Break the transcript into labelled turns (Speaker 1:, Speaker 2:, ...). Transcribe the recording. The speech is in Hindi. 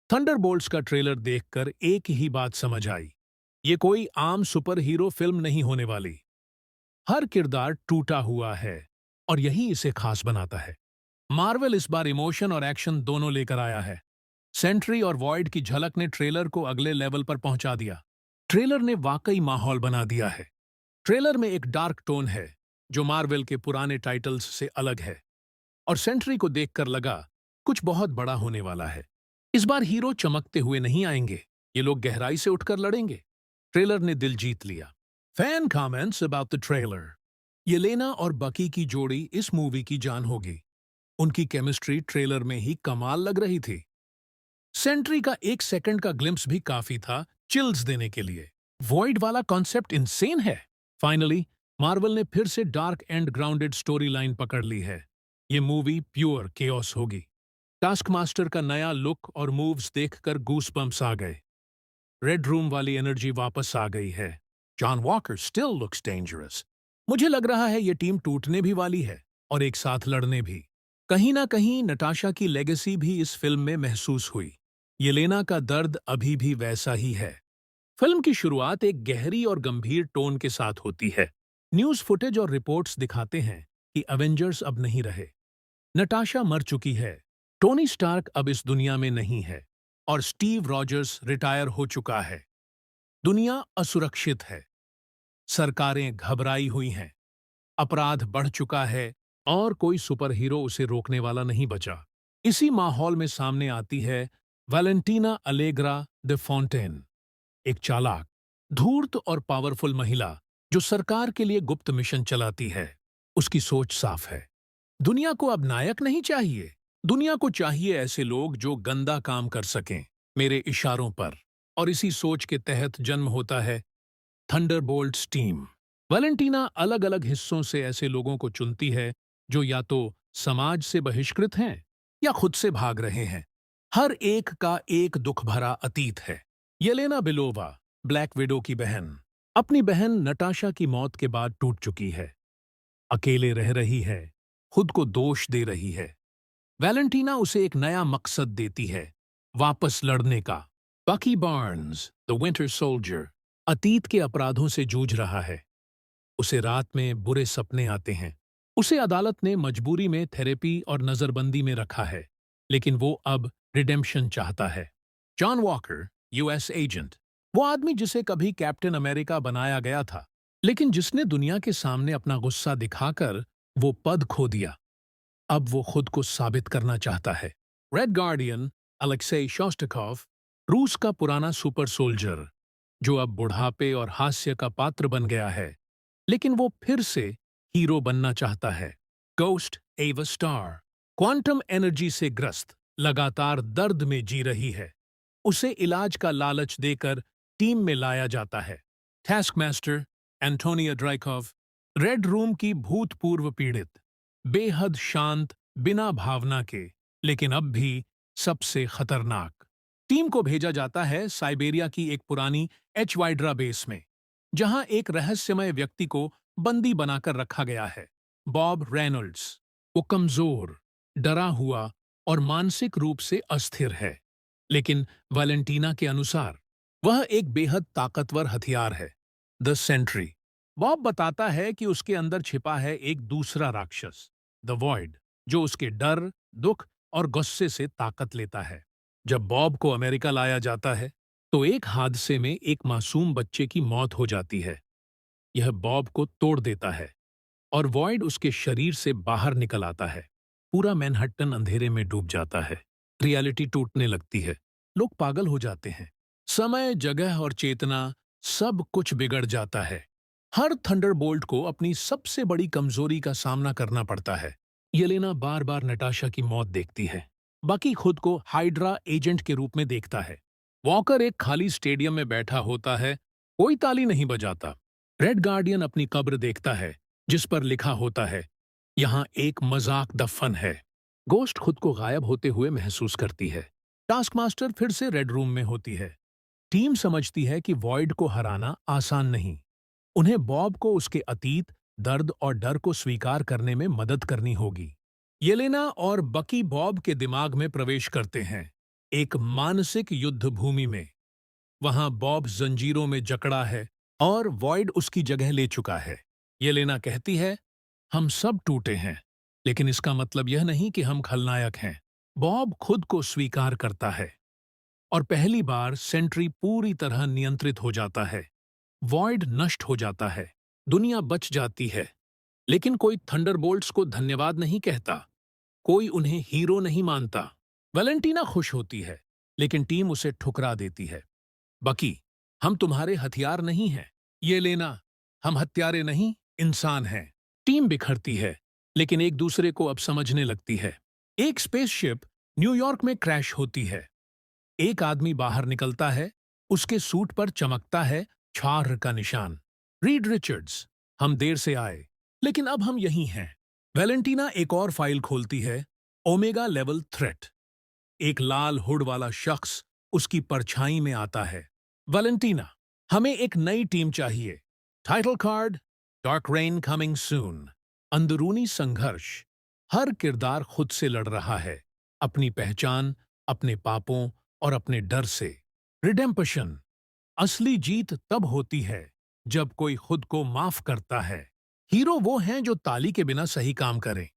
Speaker 1: थंडरबोल्ट्स का ट्रेलर देखकर एक ही बात समझ आई। ये कोई आम सुपर हीरो फिल्म नहीं होने वाली। हर किरदार टूटा हुआ है और यही इसे खास बनाता है। मार्वल इस बार इमोशन और एक्शन दोनों लेकर आया है। सेंट्री और वॉइड की झलक ने ट्रेलर को अगले लेवल पर पहुंचा दिया। ट्रेलर ने वाकई माहौल बना दिया है। ट्रेलर में एक डार्क टोन है जो मार्वल के पुराने टाइटल्स से अलग है, और सेंट्री को देखकर लगा कुछ बहुत बड़ा होने वाला है। इस बार हीरो चमकते हुए नहीं आएंगे, ये लोग गहराई से उठकर लड़ेंगे। ट्रेलर ने दिल जीत लिया। Fan comments about the trailer. Yelena और बकी की जोड़ी इस मूवी की जान होगी। उनकी केमिस्ट्री ट्रेलर में ही कमाल लग रही थी। सेंट्री का 1 सेकंड का ग्लिम्स भी काफी था चिल्स देने के लिए। वॉइड वाला कॉन्सेप्ट इंसेन है। फाइनली मार्वल ने फिर से dark and grounded story line पकड़ ली है। ये मूवी प्योर केओस होगी। टास्क मास्टर का नया लुक और मूव्स देखकर गूसबम्प्स आ गए। रेड रूम वाली एनर्जी वापस आ गई है। John walker still looks dangerous. मुझे लग रहा है ये टीम टूटने भी वाली है और एक साथ लड़ने भी। कहीं ना कहीं नटाशा की लेगेसी भी इस फिल्म में महसूस हुई। येलेना का दर्द अभी भी वैसा ही है। फिल्म की शुरुआत एक गहरी और गंभीर टोन के साथ होती है। न्यूज़ फुटेज और रिपोर्ट्स दिखाते हैं कि अवेंजर्स अब नहीं रहे। नटाशा मर चुकी है। टोनी स्टार्क अब इस दुनिया में नहीं है और स्टीव रॉजर्स रिटायर हो चुका है। दुनिया असुरक्षित है। सरकारें घबराई हुई हैं। अपराध बढ़ चुका है और कोई सुपर हीरो उसे रोकने वाला नहीं बचा। इसी माहौल में सामने आती है वैलेंटीना अलेग्रा दे फॉन्टेन, एक चालाक, धूर्त और पावरफुल महिला जो सरकार के लिए गुप्त मिशन चलाती है। उसकी सोच साफ है। दुनिया को अब नायक नहीं चाहिए। दुनिया को चाहिए ऐसे लोग जो गंदा काम कर सकें मेरे इशारों पर। और इसी सोच के तहत जन्म होता है थंडरबोल्ट्स टीम। वैलेंटीना अलग अलग हिस्सों से ऐसे लोगों को चुनती है जो या तो समाज से बहिष्कृत हैं या खुद से भाग रहे हैं। हर एक का एक दुख भरा अतीत है। येलेना बेलोवा, ब्लैक विडो की बहन, अपनी बहन नटाशा की मौत के बाद टूट चुकी है। अकेले रह रही है, खुद को दोष दे रही है। वैलेंटीना उसे एक नया मकसद देती है, वापस लड़ने का। बकी बार्न्स, द विंटर सोल्जर, अतीत के अपराधों से जूझ रहा है। उसे रात में बुरे सपने आते हैं। उसे अदालत ने मजबूरी में थेरेपी और नजरबंदी में रखा है, लेकिन वो अब रिडेम्पशन चाहता है। जॉन वॉकर, यूएस एजेंट, वो आदमी जिसे कभी कैप्टन अमेरिका बनाया गया था, लेकिन जिसने दुनिया के सामने अपना गुस्सा दिखाकर वो पद खो दिया। अब वो खुद को साबित करना चाहता है। रेड गार्डियन, अलेक्सेई शोस्टकोव, रूस का पुराना सुपर सोल्जर जो अब बुढ़ापे और हास्य का पात्र बन गया है, लेकिन वो फिर से हीरो बनना चाहता है। गोस्ट एवा स्टार, क्वांटम एनर्जी से ग्रस्त, लगातार दर्द में जी रही है। उसे इलाज का लालच देकर टीम में लाया जाता है। टास्कमास्टर, एंटोनिया ड्राइकॉव, रेड रूम की भूतपूर्व पीड़ित, बेहद शांत, बिना भावना के, लेकिन अब भी सबसे खतरनाक। टीम को भेजा जाता है साइबेरिया की एक पुरानी एचवाइड्रा बेस में, जहां एक रहस्यमय व्यक्ति को बंदी बनाकर रखा गया है। Bob Reynolds. वो कमजोर, डरा हुआ और मानसिक रूप से अस्थिर है, लेकिन वैलेंटीना के अनुसार वह एक बेहद ताकतवर हथियार है, द सेंट्री। बॉब बताता है कि उसके अंदर छिपा है एक दूसरा राक्षस, द वॉइड, जो उसके डर, दुख और गुस्से से ताकत लेता है। जब बॉब को अमेरिका लाया जाता है, तो एक हादसे में एक मासूम बच्चे की मौत हो जाती है। यह बॉब को तोड़ देता है और वॉइड उसके शरीर से बाहर निकल आता है। पूरा मैनहट्टन अंधेरे में डूब जाता है। रियलिटी टूटने लगती है। लोग पागल हो जाते हैं। समय, जगह और चेतना, सब कुछ बिगड़ जाता है। हर थंडरबोल्ट को अपनी सबसे बड़ी कमजोरी का सामना करना पड़ता है। येलेना बार बार नटाशा की मौत देखती है। बाकी खुद को हाइड्रा एजेंट के रूप में देखता है। वॉकर एक खाली स्टेडियम में बैठा होता है, कोई ताली नहीं बजाता। रेड गार्डियन अपनी कब्र देखता है, जिस पर लिखा होता है, यहाँ एक मजाक दफन है। गोस्ट खुद को गायब होते हुए महसूस करती है। टास्कमास्टर फिर से रेड रूम में होती है। टीम समझती है कि वॉइड को हराना आसान नहीं। उन्हें बॉब को उसके अतीत, दर्द और डर को स्वीकार करने में मदद करनी होगी। येलेना और बकी बॉब के दिमाग में प्रवेश करते हैं। एक मानसिक युद्ध भूमि में। वहां बॉब जंजीरों में जकड़ा है और वॉइड उसकी जगह ले चुका है। येलेना कहती है, हम सब टूटे हैं, लेकिन इसका मतलब यह नहीं कि हम खलनायक हैं। बॉब खुद को स्वीकार करता है और पहली बार सेंट्री पूरी तरह नियंत्रित हो जाता है। वॉइड नष्ट हो जाता है, दुनिया बच जाती है, लेकिन कोई थंडरबोल्ट्स को धन्यवाद नहीं कहता, कोई उन्हें हीरो नहीं मानता। वैलेंटीना खुश होती है, लेकिन टीम उसे ठुकरा देती है। बकी, हम तुम्हारे हथियार नहीं हैं। ये लेना, हम हत्यारे नहीं, इंसान हैं। टीम बिखरती है, लेकिन एक दूसरे को अब समझने लगती है। एक स्पेसशिप न्यूयॉर्क में क्रैश होती है। एक आदमी बाहर निकलता है, उसके सूट पर चमकता है छार का निशान। रीड रिचर्ड्स, हम देर से आए, लेकिन अब हम यहीं हैं। वैलेंटीना एक और फाइल खोलती है, ओमेगा लेवल थ्रेट। एक लाल हुड वाला शख्स उसकी परछाई में आता है। वैलेंटीना, हमें एक नई टीम चाहिए। Title card, dark rain coming soon. अंदरूनी संघर्ष, हर किरदार खुद से लड़ रहा है, अपनी पहचान, अपने पापों और अपने डर से। रिडेम्पशन, असली जीत तब होती है जब कोई खुद को माफ करता है। हीरो वो हैं जो ताली के बिना सही काम करें।